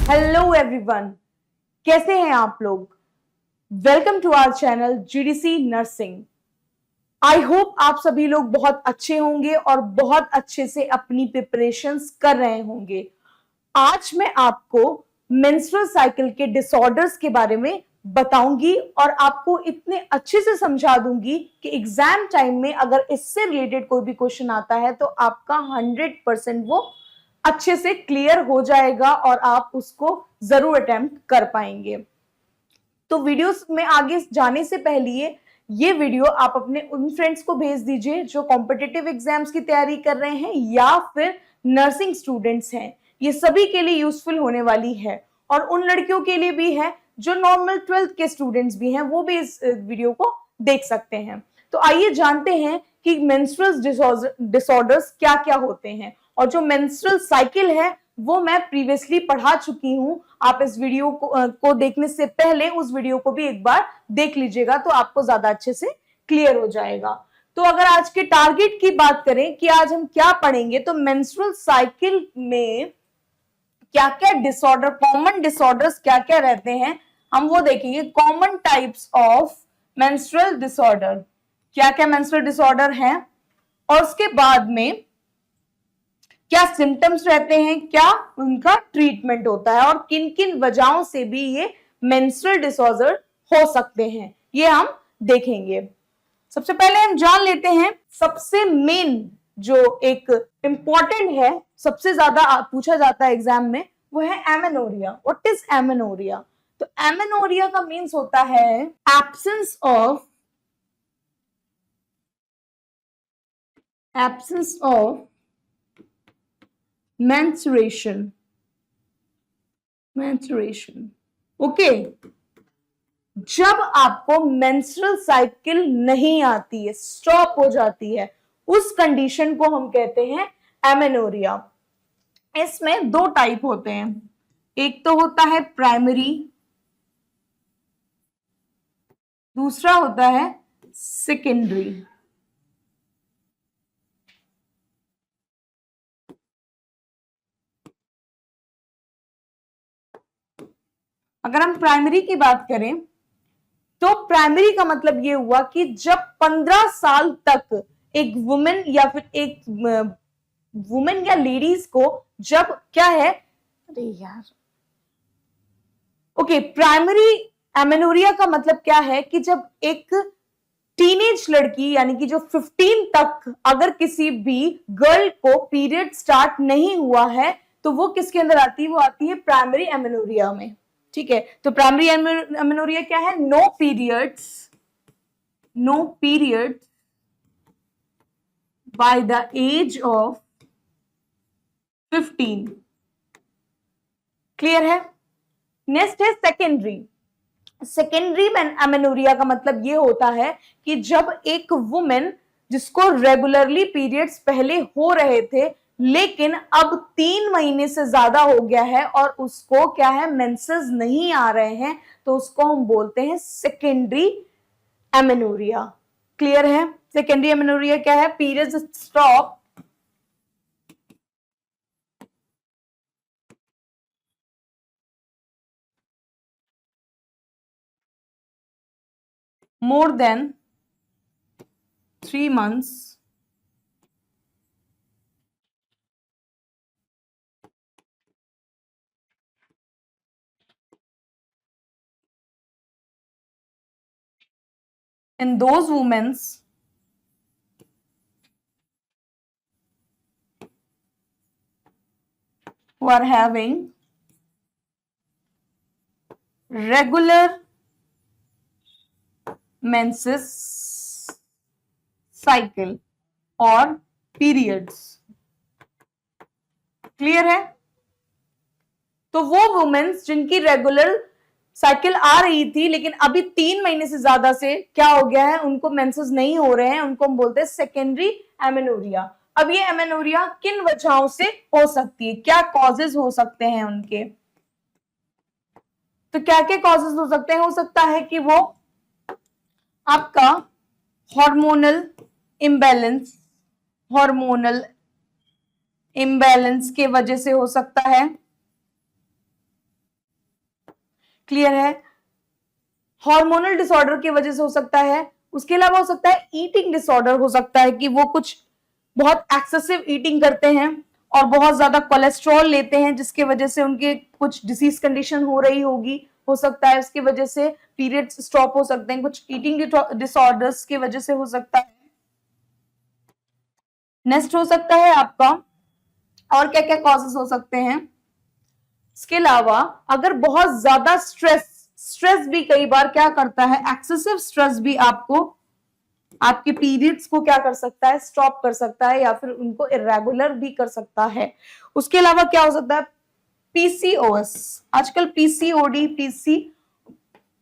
Hello everyone, कैसे हैं आप लोग। Welcome to our channel GDC nursing. I hope आप सभी लोग बहुत अच्छे होंगे और बहुत अच्छे से अपनी प्रिपरेशंस कर रहे होंगे। आज मैं आपको मेंस्ट्रुअल साइकिल के डिसऑर्डर्स के बारे में बताऊंगी और आपको इतने अच्छे से समझा दूंगी कि एग्जाम टाइम में अगर इससे रिलेटेड कोई भी क्वेश्चन आता है तो आपका 100% वो अच्छे से क्लियर हो जाएगा और आप उसको जरूर अटेम्प्ट कर पाएंगे। तो वीडियोस में आगे जाने से पहले ये वीडियो आप अपने उन फ्रेंड्स को भेज दीजिए जो कॉम्पिटिटिव एग्जाम्स की तैयारी कर रहे हैं या फिर नर्सिंग स्टूडेंट्स हैं। ये सभी के लिए यूजफुल होने वाली है और उन लड़कियों के लिए भी है जो नॉर्मल 12th के स्टूडेंट्स भी हैं, वो भी इस वीडियो को देख सकते हैं। तो आइए जानते हैं कि मेंस्ट्रुअल डिसऑर्डर्स क्या क्या होते हैं। और जो मेंस्ट्रुअल साइकिल है वो मैं प्रीवियसली पढ़ा चुकी हूं। आप इस वीडियो को देखने से पहले उस वीडियो को भी एक बार देख लीजिएगा तो आपको ज्यादा अच्छे से क्लियर हो जाएगा। तो अगर आज के टारगेट की बात करें कि आज हम क्या पढ़ेंगे, तो मेंस्ट्रुअल साइकिल में क्या क्या डिसऑर्डर, कॉमन डिसऑर्डर्स क्या क्या रहते हैं, हम वो देखेंगे। Common types of menstrual disorder, क्या क्या मेंस्ट्रुअल डिसऑर्डर हैं और उसके बाद में क्या सिम्टम्स रहते हैं, क्या उनका ट्रीटमेंट होता है और किन किन वजहों से भी ये मेंस्ट्रुअल डिसऑर्डर हो सकते हैं, ये हम देखेंगे। सबसे पहले हम जान लेते हैं सबसे मेन जो एक इंपॉर्टेंट है, सबसे ज्यादा पूछा जाता है एग्जाम में, वो है एमेनोरिया। What is amenorrhoea? तो एमेनोरिया का मीन्स होता है एब्सेंस ऑफ menstruation ओके। जब आपको मेंस्ट्रुअल साइकिल नहीं आती है, स्टॉप हो जाती है, उस कंडीशन को हम कहते हैं एमेनोरिया। इसमें दो टाइप होते हैं, एक तो होता है प्राइमरी, दूसरा होता है सेकेंडरी। अगर हम प्राइमरी की बात करें तो प्राइमरी का मतलब ये हुआ कि जब 15 साल तक एक वुमेन या फिर एक वुमेन या लेडीज को जब क्या है, अरे यार, ओके, प्राइमरी एमेनोरिया का मतलब क्या है कि जब एक टीनेज लड़की यानी कि जो 15 तक अगर किसी भी गर्ल को पीरियड स्टार्ट नहीं हुआ है तो वो किसके अंदर आती है, वो आती है प्राइमरी एमेनोरिया में। ठीक है, तो प्राइमरी एमेनोरिया क्या है? No period by the age of 15। Clear है? नेक्स्ट है सेकेंडरी एमेनोरिया का मतलब ये होता है कि जब एक वुमेन जिसको रेगुलरली पीरियड्स पहले हो रहे थे लेकिन अब 3 महीने से ज्यादा हो गया है और उसको क्या है, मेंसेस नहीं आ रहे हैं, तो उसको हम बोलते हैं सेकेंडरी एमेनोरिया। क्लियर है? सेकेंडरी एमेनोरिया क्या है? Periods stop more than 3 months in those women who are having regular menses cycle और periods। क्लियर है? तो वो वुमेन्स जिनकी रेगुलर साइकिल आ रही थी लेकिन अभी 3 महीने से ज्यादा से क्या हो गया है, उनको मेंसेस नहीं हो रहे हैं, उनको हम बोलते हैं सेकेंडरी एमेनोरिया। अब ये एमेनोरिया किन वजहों से हो सकती है, क्या कॉजेज हो सकते हैं उनके? तो क्या क्या कॉजेज हो सकते हैं? हो सकता है कि वो आपका हार्मोनल इम्बैलेंस के वजह से हो सकता है। क्लियर है? हार्मोनल डिसऑर्डर की वजह से हो सकता है। उसके अलावा हो सकता है ईटिंग डिसऑर्डर, हो सकता है कि वो कुछ बहुत एक्सेसिव ईटिंग करते हैं और बहुत ज्यादा कोलेस्ट्रॉल लेते हैं, जिसके वजह से उनके कुछ डिसीज कंडीशन हो रही होगी, हो सकता है उसकी वजह से पीरियड्स स्टॉप हो सकते हैं, कुछ ईटिंग डिसऑर्डर्स की वजह से हो सकता है। नेक्स्ट हो सकता है आपका, और क्या क्या कॉजेस हो सकते हैं इसके अलावा, अगर बहुत ज्यादा स्ट्रेस भी कई बार क्या करता है, एक्सेसिव स्ट्रेस भी आपको आपके पीरियड्स को क्या कर सकता है, स्टॉप कर सकता है या फिर उनको इरेगुलर भी कर सकता है। उसके अलावा क्या हो सकता है, पीसीओएस, आजकल पीसीओडी पीसी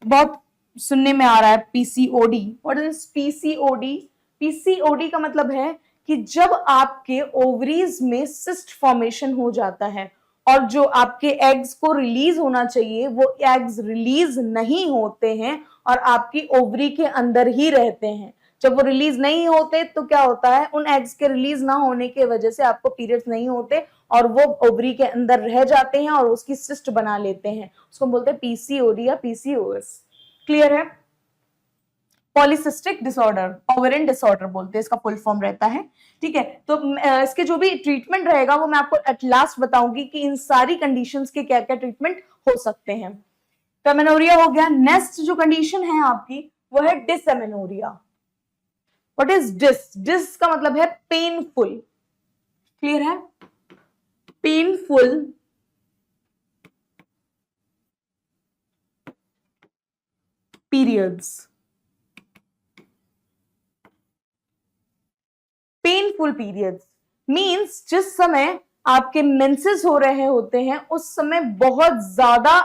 बहुत सुनने में आ रहा है, PCOD. What is PCOD? PCOD का मतलब है कि जब आपके ओवरीज में सिस्ट फॉर्मेशन हो जाता है और जो आपके एग्स को रिलीज होना चाहिए वो एग्स रिलीज नहीं होते हैं और आपकी ओवरी के अंदर ही रहते हैं। जब वो रिलीज नहीं होते तो क्या होता है, उन एग्स के रिलीज ना होने की वजह से आपको पीरियड्स नहीं होते और वो ओवरी के अंदर रह जाते हैं और उसकी सिस्ट बना लेते हैं। उसको बोलते हैं पीसीओडी या पीसीओएस। क्लियर है? पॉलिसिस्टिक डिसऑर्डर, ओवेरियन डिसऑर्डर बोलते हैं, इसका फुल फॉर्म रहता है। ठीक है, तो इसके जो भी ट्रीटमेंट रहेगा वो मैं आपको एट लास्ट बताऊंगी कि इन सारी कंडीशंस के क्या क्या ट्रीटमेंट हो सकते हैं। फेमेनोरिया हो गया। नेक्स्ट जो कंडीशन है आपकी वो है dysmenorrhea. What is dis? Dis का मतलब है पेनफुल। क्लियर है? Painful periods. Painful periods means जिस समय आपके मेंसेस हो रहे होते हैं उस समय बहुत ज्यादा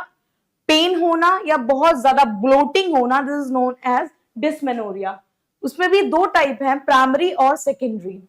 पेन होना या बहुत ज्यादा ब्लोटिंग होना, this is known as dysmenorrhoea. उसमें भी दो टाइप हैं, प्राइमरी और सेकेंडरी।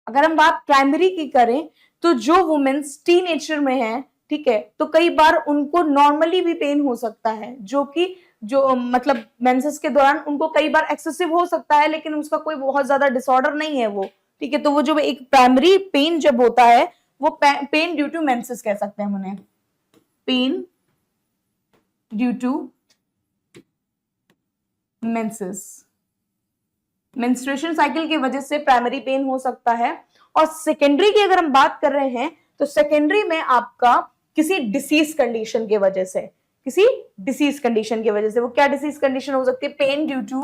अगर हम बात प्राइमरी की करें तो जो वुमेन्स टीनेजर में है, ठीक है, तो कई बार उनको नॉर्मली भी पेन हो सकता है, जो कि जो मतलब मेंसेस के दौरान उनको कई बार एक्सेसिव हो सकता है लेकिन उसका कोई बहुत ज्यादा डिसऑर्डर नहीं है वो। ठीक है, तो वो जो एक प्राइमरी पेन जब होता है वो पेन ड्यू टू मेंसेस कह सकते हैं उन्हें, pain due to menses. Menstruation cycle की वजह से प्राइमरी पेन हो सकता है। और सेकेंडरी की अगर हम बात कर रहे हैं तो सेकेंडरी में आपका किसी डिसीज कंडीशन की वजह से, किसी डिसीज कंडीशन की वजह से, वो क्या डिसीज कंडीशन हो सकती है, pain due to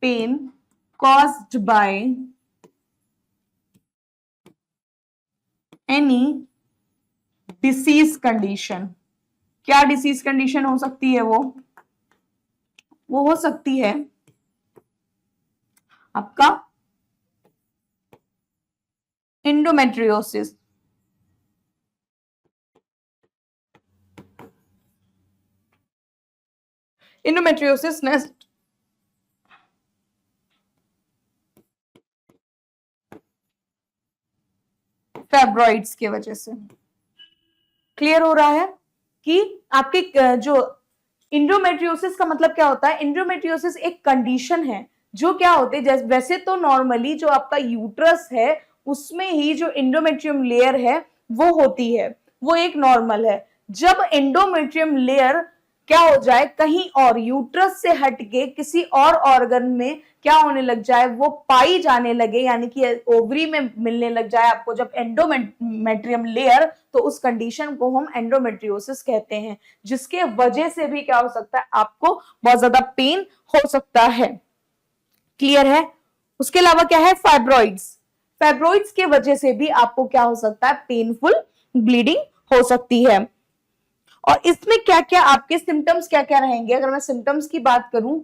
pain caused by any disease condition. क्या डिसीज कंडीशन हो सकती है वो हो सकती है आपका इंडोमेट्रियोसिस। इंडोमेट्रियोसिस नेक्स्ट फैब्रॉइड्स की वजह से। क्लियर हो रहा है कि आपके जो इंडोमेट्रियोसिस का मतलब क्या होता है, इंडोमेट्रियोसिस एक कंडीशन है जो क्या होती है, वैसे तो नॉर्मली जो आपका यूट्रस है उसमें ही जो इंडोमेट्रियम लेयर है वो होती है, वो एक नॉर्मल है। जब एंडोमेट्रियम लेयर क्या हो जाए, कहीं और यूट्रस से हटके किसी और ऑर्गन में क्या होने लग जाए, वो पाई जाने लगे, यानी कि ओवरी में मिलने लग जाए आपको जब एंडोमेट्रियम लेयर, तो उस कंडीशन को हम एंडोमेट्रियोसिस कहते हैं, जिसके वजह से भी क्या हो सकता है, आपको बहुत ज्यादा पेन हो सकता है। क्लियर है? उसके अलावा क्या है, फाइब्रॉइड्स। फाइब्रॉइड्स के वजह से भी आपको क्या हो सकता है, पेनफुल ब्लीडिंग हो सकती है। और इसमें क्या क्या आपके सिम्टम्स क्या क्या रहेंगे, अगर मैं सिम्टम्स की बात करूं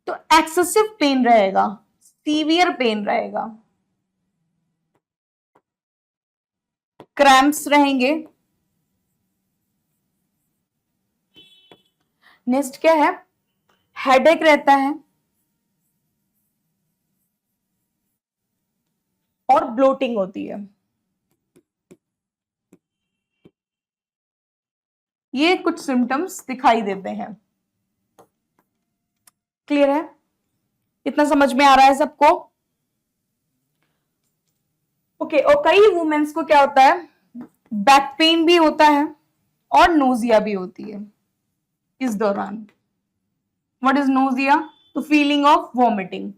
तो एक्सेसिव पेन रहेगा, सीवियर पेन रहेगा, क्रैम्प्स रहेंगे। नेक्स्ट क्या है, हेडेक रहता है और ब्लोटिंग होती है। ये कुछ सिम्टम्स दिखाई देते हैं। क्लियर है? इतना समझ में आ रहा है सबको? ओके। और कई वुमेन्स को क्या होता है, बैक पेन भी होता है और नोजिया भी होती है इस दौरान। What is nausea? तो फीलिंग ऑफ वॉमिटिंग।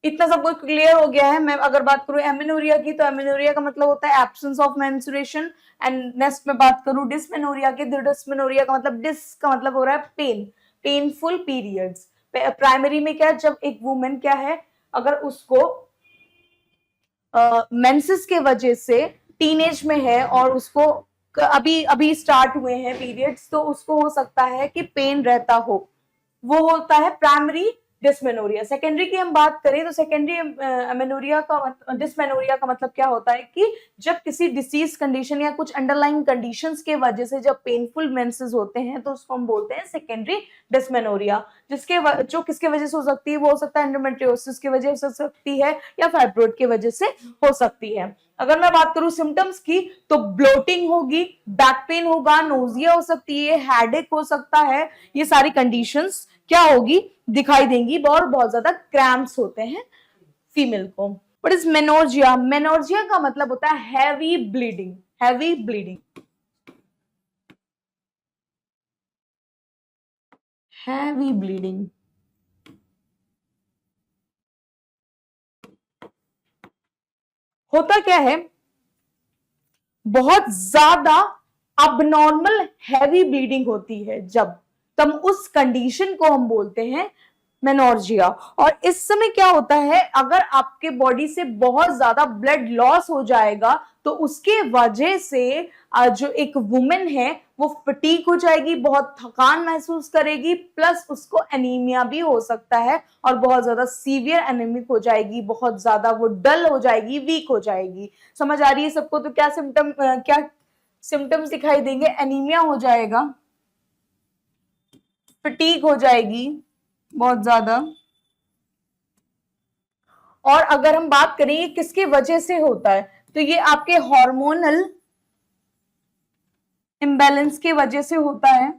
इतना सब कुछ क्लियर हो गया है। मैं अगर बात करूं एमेनोरिया की, तो एमेनोरिया का मतलब होता है absence of menstruation. And next में बात करूं डिस्मेनोरिया की, डिस्मेनोरिया का मतलब डिस का मतलब हो रहा है पेन, पेनफुल पीरियड्स। प्राइमरी में क्या, जब एक वुमेन क्या है, अगर उसको मेंसेस के वजह से टीनेज में है और उसको अभी अभी स्टार्ट हुए हैं पीरियड्स, तो उसको हो सकता है कि पेन रहता हो, वो होता है प्राइमरी डिस्मेनोरिया। सेकेंडरी की हम बात करें तो सेकेंडरी अमेनोरिया का, डिस्मेनोरिया का मतलब क्या होता है कि जब किसी डिसीज कंडीशन या कुछ अंडरलाइन कंडीशंस के वजह से जब पेनफुल मेंसेस होते हैं तो उसको हम बोलते हैं सेकेंडरी डिस्मेनोरिया। जो किसके वजह से हो सकती है, वो हो सकता है एंडोमेट्रियोसिस की वजह से हो सकती है या फाइब्रोइड की वजह से हो सकती है। अगर मैं बात करूं सिम्टम्स की, तो ब्लोटिंग होगी, बैक पेन होगा, नोजिया हो सकती है, हेडेक हो सकता है। ये सारी कंडीशंस क्या होगी, दिखाई देंगी। और बहुत ज्यादा क्रैम्प्स होते हैं फीमेल को। What is मेनोर्जिया? मेनोर्जिया का मतलब होता है heavy bleeding, heavy bleeding, heavy bleeding. होता क्या है, बहुत ज्यादा अबनॉर्मल हैवी ब्लीडिंग होती है जब, तब उस कंडीशन को हम बोलते हैं मेनोर्जिया। और इस समय क्या होता है, अगर आपके बॉडी से बहुत ज्यादा ब्लड लॉस हो जाएगा तो उसके वजह से जो एक वुमेन है वो फटीक हो जाएगी, बहुत थकान महसूस करेगी, प्लस उसको एनीमिया भी हो सकता है और बहुत ज्यादा सीवियर एनीमिक हो जाएगी, बहुत ज्यादा वो डल हो जाएगी, वीक हो जाएगी। समझ आ रही है सबको? तो क्या सिम्टम्स दिखाई देंगे, एनीमिया हो जाएगा, फटीक हो जाएगी बहुत ज्यादा। और अगर हम बात करें ये किसकी वजह से होता है, तो ये आपके हार्मोनल इम्बैलेंस की वजह से होता है।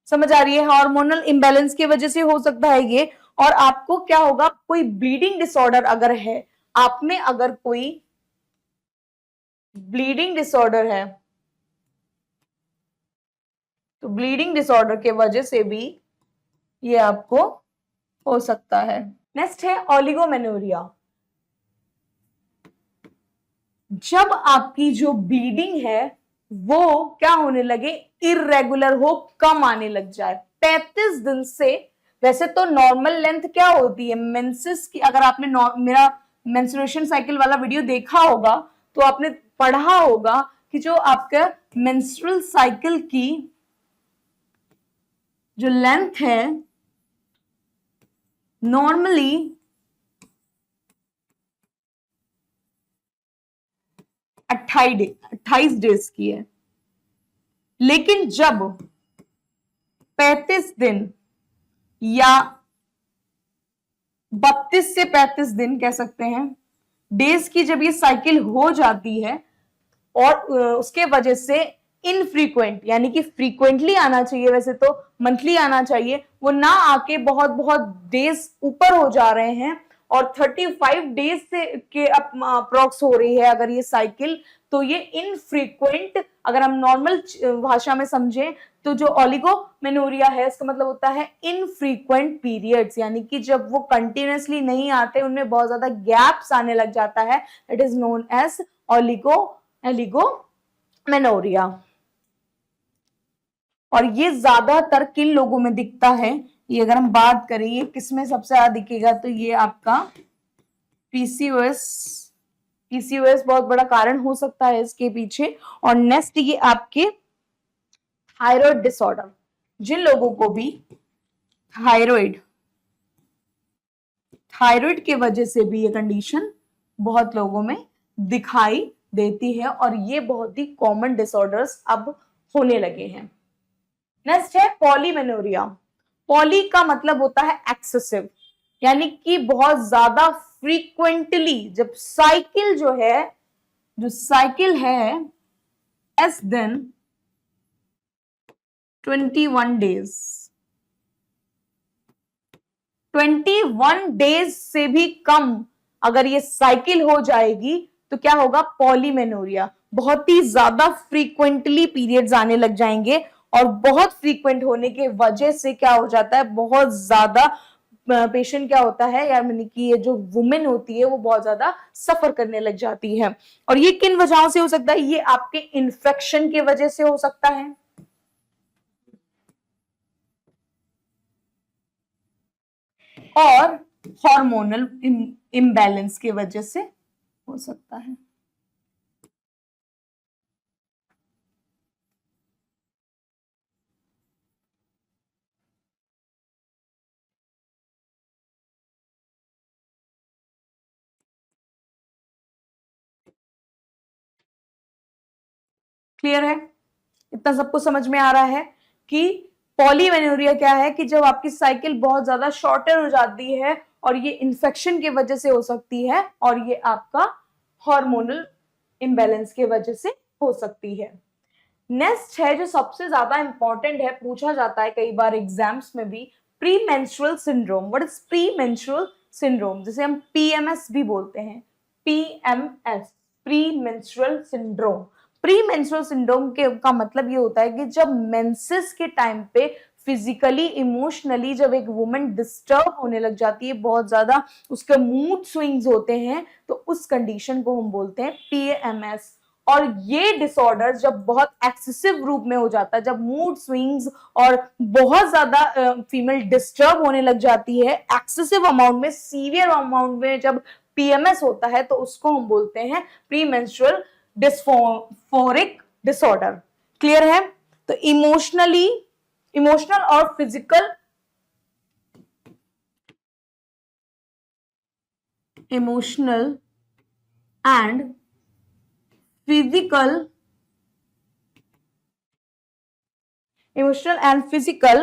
समझ आ रही है? हार्मोनल इम्बैलेंस की वजह से हो सकता है ये। और आपको क्या होगा, कोई ब्लीडिंग डिसऑर्डर अगर है, आप में अगर कोई ब्लीडिंग डिसऑर्डर है, तो ब्लीडिंग डिसऑर्डर के वजह से भी ये आपको हो सकता है। नेक्स्ट है ओलिगोमेनोरिया। जब आपकी जो ब्लीडिंग है वो क्या होने लगे, इरेगुलर हो, कम आने लग जाए 35 दिन से। वैसे तो नॉर्मल लेंथ क्या होती है मेंसेस की, अगर आपने मेरा मेंस्ट्रुएशन साइकिल वाला वीडियो देखा होगा तो आपने पढ़ा होगा कि जो आपका मेंस्ट्रुअल साइकिल की जो लेंथ है नॉर्मली 28 डेज की है, लेकिन जब 35 दिन या 32 से 35 दिन कह सकते हैं डेज की जब ये साइकिल हो जाती है और उसके वजह से इनफ्रीक्वेंट, यानी कि फ्रीक्वेंटली आना चाहिए, वैसे तो मंथली आना चाहिए, वो ना आके बहुत बहुत डेज ऊपर हो जा रहे हैं और 35 डेज से के अप्रोक्स हो रही है अगर ये साइकिल, तो ये इनफ्रीक्वेंट, अगर हम नॉर्मल भाषा में समझें तो जो ओलिगोमेनोरिया है इसका मतलब होता है इनफ्रीक्वेंट पीरियड्स, यानी कि जब वो कंटिन्यूअसली नहीं आते, उनमें बहुत ज्यादा गैप्स आने लग जाता है। It is known as oligomenorrhoea. और ये ज्यादातर किन लोगों में दिखता है, ये अगर हम बात करें ये किसमें सबसे ज्यादा दिखेगा, तो ये आपका पीसीओएस, पीसीओएस बहुत बड़ा कारण हो सकता है इसके पीछे। और नेक्स्ट ये आपके थायराइड डिसऑर्डर, जिन लोगों को भी थायराइड थायराइड की वजह से भी ये कंडीशन बहुत लोगों में दिखाई देती है और ये बहुत ही कॉमन डिसऑर्डर्स अब होने लगे हैं। नेक्स्ट है पॉलीमेनोरिया। पॉली का मतलब होता है एक्सेसिव, यानी कि बहुत ज्यादा फ्रीक्वेंटली जब साइकिल जो है जो साइकिल है लेस देन 21 डेज, 21 डेज से भी कम अगर ये साइकिल हो जाएगी तो क्या होगा, पॉलीमेनोरिया। बहुत ही ज्यादा फ्रीक्वेंटली पीरियड्स आने लग जाएंगे और बहुत फ्रीक्वेंट होने के वजह से क्या हो जाता है, बहुत ज्यादा पेशेंट क्या होता है, यानी कि ये जो वुमेन होती है वो बहुत ज्यादा सफर करने लग जाती है। और ये किन वजहों से हो सकता है, ये आपके इन्फेक्शन के वजह से हो सकता है, और हार्मोनल इम्बैलेंस की वजह से हो सकता है। क्लियर है? इतना सबको समझ में आ रहा है कि पॉलीमेनोरिया क्या है, कि जब आपकी साइकिल बहुत ज्यादा शॉर्टर हो जाती है और ये इन्फेक्शन की वजह से हो सकती है और ये आपका हार्मोनल इम्बैलेंस की वजह से हो सकती है। नेक्स्ट है जो सबसे ज्यादा इंपॉर्टेंट है, पूछा जाता है कई बार एग्जाम्स में भी, pre menstrual syndrome. What is pre menstrual syndrome, जिसे हम पीएमएस भी बोलते हैं, PMS, pre menstrual syndrome. Pre menstrual syndrome के का मतलब ये होता है कि जब मेंसेस के टाइम पे फिजिकली इमोशनली जब एक वुमन डिस्टर्ब होने लग जाती है, बहुत ज्यादा उसके मूड स्विंग्स होते हैं, तो उस कंडीशन को हम बोलते हैं पीएमएस। और ये डिसऑर्डर जब बहुत एक्सेसिव रूप में हो जाता है, जब मूड स्विंग्स और बहुत ज्यादा फीमेल डिस्टर्ब होने लग जाती है एक्सेसिव अमाउंट में, सीवियर अमाउंट में जब पीएमएस होता है, तो उसको हम बोलते हैं pre menstrual dysphoric disorder. Clear है? तो इमोशनल और physical, emotional and physical, emotional and physical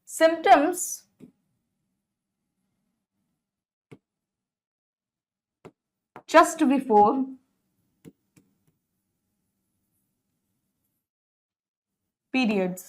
symptoms just before periods,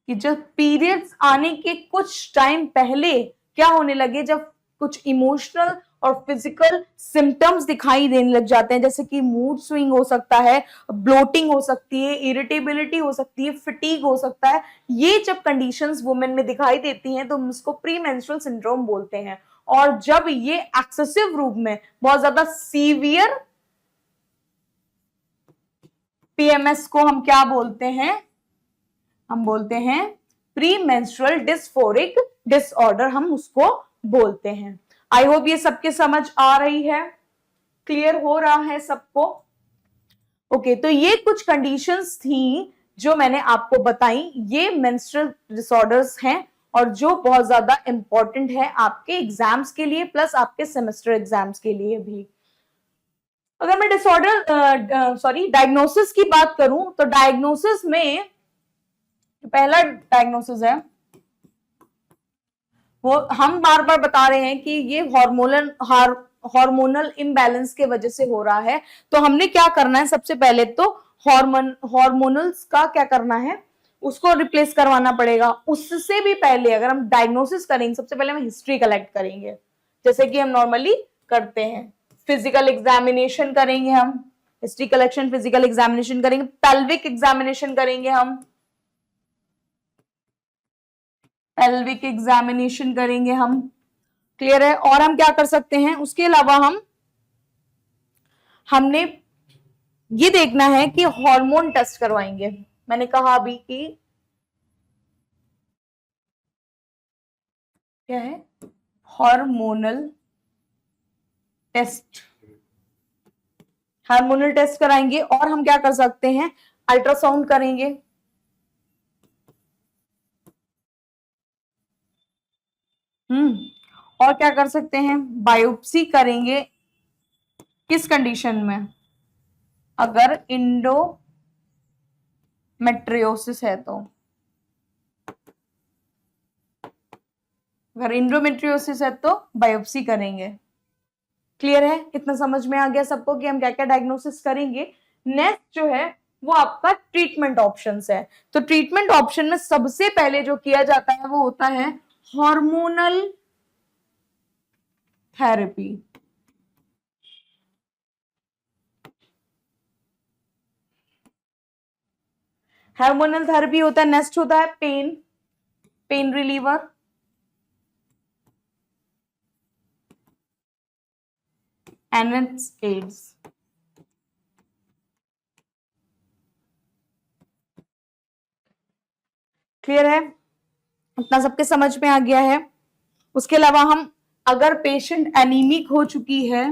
कि जब पीरियड्स आने के कुछ टाइम पहले क्या होने लगे, जब कुछ इमोशनल और फिजिकल सिम्टम्स दिखाई देने लग जाते हैं, जैसे कि मूड स्विंग हो सकता है, ब्लोटिंग हो सकती है, इरिटेबिलिटी हो सकती है, फिटीग हो सकता है। ये जब कंडीशंस वुमेन में दिखाई देती हैं तो हम इसको प्री मेंस्ट्रुअल सिंड्रोम बोलते हैं। और जब ये एक्सेसिव रूप में बहुत ज्यादा सीवियर पीएमएस को हम क्या बोलते हैं, हम बोलते हैं प्री मेंस्ट्रुअल डिस्फोरिक डिसऑर्डर, हम उसको बोलते हैं। आई होप ये सबके समझ आ रही है, क्लियर हो रहा है सबको? ओके, तो ये कुछ कंडीशंस थी जो मैंने आपको बताई, ये मेंस्ट्रुअल डिसऑर्डर्स हैं और जो बहुत ज्यादा इंपॉर्टेंट है आपके एग्जाम्स के लिए प्लस आपके सेमेस्टर एग्जाम्स के लिए भी। अगर मैं डायग्नोसिस की बात करूं तो डायग्नोसिस में पहला डायग्नोसिस है, वो हम बार बार बता रहे हैं कि ये हार्मोनल इम्बैलेंस के वजह से हो रहा है। तो हमने क्या करना है, सबसे पहले तो हार्मोनल्स का क्या करना है, उसको रिप्लेस करवाना पड़ेगा। उससे भी पहले अगर हम डायग्नोसिस करेंगे, सबसे पहले हम हिस्ट्री कलेक्ट करेंगे, जैसे कि हम नॉर्मली करते हैं। फिजिकल एग्जामिनेशन करेंगे हम, हिस्ट्री कलेक्शन, फिजिकल एग्जामिनेशन करेंगे, पेल्विक एग्जामिनेशन करेंगे हम, पेल्विक एग्जामिनेशन करेंगे हम। क्लियर है? और हम क्या कर सकते हैं उसके अलावा, हमने ये देखना है कि हार्मोन टेस्ट करवाएंगे। मैंने कहा अभी कि क्या है, हार्मोनल टेस्ट, हार्मोनल टेस्ट कराएंगे। और हम क्या कर सकते हैं, अल्ट्रासाउंड करेंगे, और क्या कर सकते हैं, बायोप्सी करेंगे। किस कंडीशन में, अगर इंडोमेट्रियोसिस है तो, अगर इंडोमेट्रियोसिस है तो बायोप्सी करेंगे। क्लियर है? इतना समझ में आ गया सबको कि हम क्या क्या डायग्नोसिस करेंगे। नेक्स्ट जो है वो आपका ट्रीटमेंट ऑप्शंस है। तो ट्रीटमेंट ऑप्शन में सबसे पहले जो किया जाता है वो होता है हार्मोनल थेरेपी। हार्मोनल थेरेपी होता है। नेक्स्ट होता है पेन रिलीवर, एड्स। क्लियर है? इतना सबके समझ में आ गया है। उसके अलावा हम अगर पेशेंट एनीमिक हो चुकी है,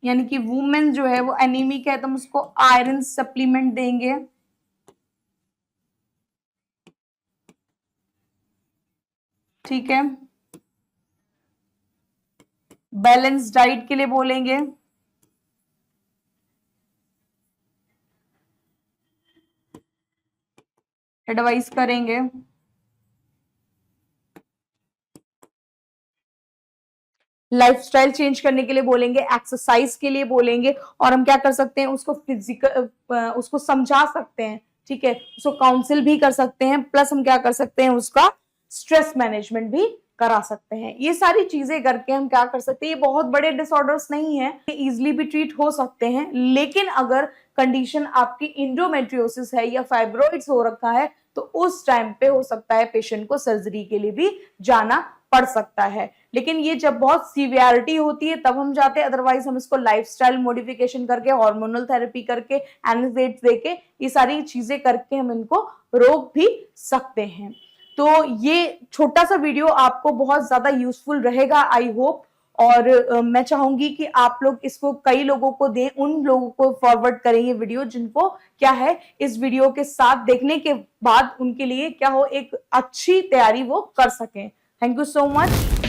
यानी कि वुमेन जो है वो एनीमिक है, तो हम उसको आयरन सप्लीमेंट देंगे। ठीक है, बैलेंस डाइट के लिए बोलेंगे। एडवाइस करेंगे। लाइफस्टाइल चेंज करने के लिए बोलेंगे, एक्सरसाइज के लिए बोलेंगे, और हम क्या कर सकते हैं उसको उसको समझा सकते हैं। ठीक है, उसको काउंसिल भी कर सकते हैं, प्लस हम क्या कर सकते हैं उसका स्ट्रेस मैनेजमेंट भी करा सकते हैं। ये सारी चीजें करके हम क्या कर सकते हैं, ये बहुत बड़े डिसऑर्डर्स नहीं है, ये इजिली भी ट्रीट हो सकते हैं। लेकिन अगर कंडीशन आपकी इंडोमेट्रियोसिस है या फाइब्रॉइड्स हो रखा है, तो उस टाइम पे हो सकता है पेशेंट को सर्जरी के लिए भी जाना पड़ सकता है। लेकिन ये जब बहुत सीवियरिटी होती है तब हम जाते हैं, अदरवाइज हम इसको लाइफस्टाइल मॉडिफिकेशन करके, हार्मोनल थेरेपी करके, एनेक्सेट्स देके, ये सारी चीजें करके हम इनको रोक भी सकते हैं। तो ये छोटा सा वीडियो आपको बहुत ज्यादा यूजफुल रहेगा, आई होप। और मैं चाहूंगी कि आप लोग इसको कई लोगों को दें, उन लोगों को फॉरवर्ड करें ये वीडियो जिनको क्या है इस वीडियो के साथ देखने के बाद उनके लिए क्या हो, एक अच्छी तैयारी वो कर सकें। Thank you so much.